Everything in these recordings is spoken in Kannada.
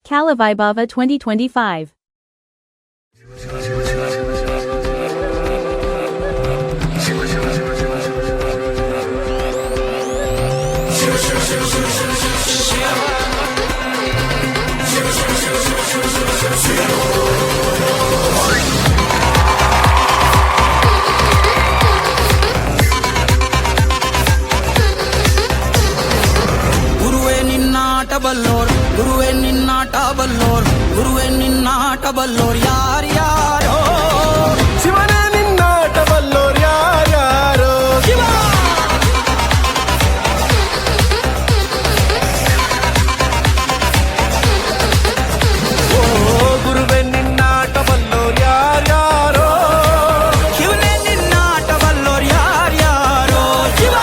Kalavaibhava 2025. ಗುರುವೇ ನಿನ್ನಾಟ ಬಲ್ಲೋರ್ ಗುರುವೇ ನಿನ್ನಾಟ ಬಲ್ಲೋರ್ ಯಾರ್ಯಾರೋ ಶಿವನೇ ನಿನ್ನಾಟ ಬಲ್ಲೋರ್ ಯಾರ್ಯಾರೋ ಶಿವ ಗುರುವೇ ನಿನ್ನಾಟ ಬಲ್ಲೋರ್ ಯಾರ್ಯಾರೋ ಶಿವನೇ ನಿನ್ನಾಟ ಬಲ್ಲೋರ್ ಯಾರ್ಯಾರೋ ಶಿವ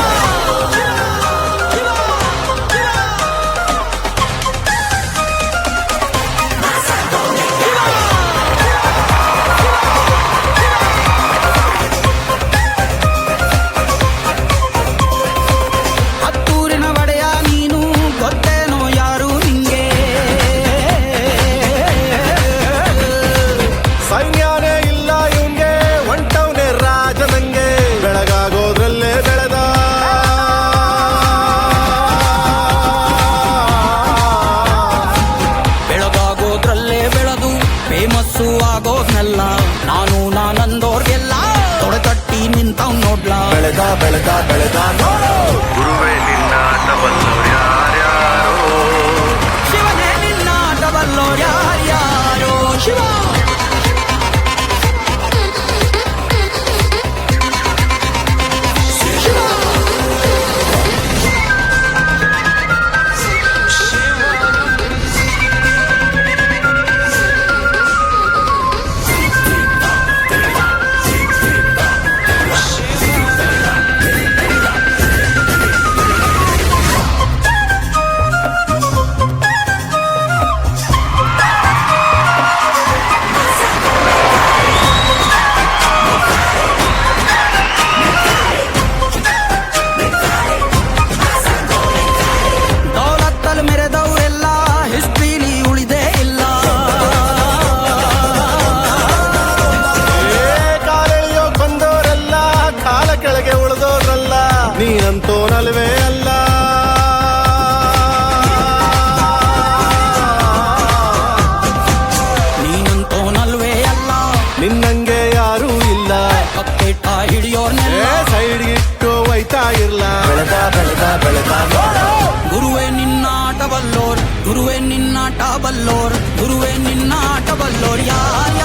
ಹತ್ತೂರಿನ ಒಡೆಯ ನೀನು ಗೊತ್ತೇನೋ ಯಾರು ನಿಂಗೆ ಸೈನ್ಯಾನೇ ಇಲ್ಲ ಇವ್ನ್ಗೆ ಹೊಂಟವ್ನೆ ರಾಜನಂಗೆ ಬೆಳಗಾಗೋದ್ರಲ್ಲೇ ಬೆಳೆದ ಬೆಳಗಾಗೋದ್ರಲ್ಲೇ ಬೆಳೆದು ಫೇಮಸ್ಸು ಆಗೋದ್ನೆಲ್ಲ ನಾನಂದೋರ್ಗೆಲ್ಲ ತೊಡೆತಟ್ಟಿ ನಿಂತವ್ ನೋಡ್ಲಾ ಬೆಳೆದ ಬೆಳೆದ ಬೆಳೆದ ನೋಡು ಗುರುವೇ ನಿನ್ನಾಟ ಬಲ್ಲೋರ್ ಯಾರ್ಯಾರೋ ಶಿವನೇ ನಿನ್ನಾಟ ಬಲ್ಲೋರ್ ಯಾರ್ಯಾರೋ ಶಿವ ದೌಲತ್ತಲ್ ಮೆರೆದವರೆಲ್ಲ ಹಿಸ್ಟ್ರಿಲಿ ಉಳಿದೇ ಇಲ್ಲ ಕಾಲೆಳೆಯೋ ಬಂದವರೆಲ್ಲ ಕಾಲ ಕೆಳಗೆ ಉಳಿದೋದ್ರಲ್ಲ ನೀನಂತೂ ನಲ್ವೇ ಅಲ್ಲ ನೀನಂತೋನಲ್ವೇ ಅಲ್ಲ ನಿನ್ನಂಗೆ ಯಾರೂ ಇಲ್ಲ ಕಪ್ಪೆಟ್ಟ ಹಿಡಿಯೋರ್ನೆಲ್ಲ ಸೈಡ್ ಇಟ್ಟು ಒಯ್ತಾ ಇರ್ಲ ಬೆಳೆದ ಬೆಳೆದ ಬೆಳೆದ ನೋಡು ಗುರುವೇ ನಿನ್ನಾಟ ಬಲ್ಲೋರ್ ಗುರುವೇ ನಿನ್ನಾಟ ಬಲ್ಲೋರ್ ಗುರುವೇ ನಿನ್ನಾಟ ಬಲ್ಲೋರ್ ಯಾರ್ಯಾರೋ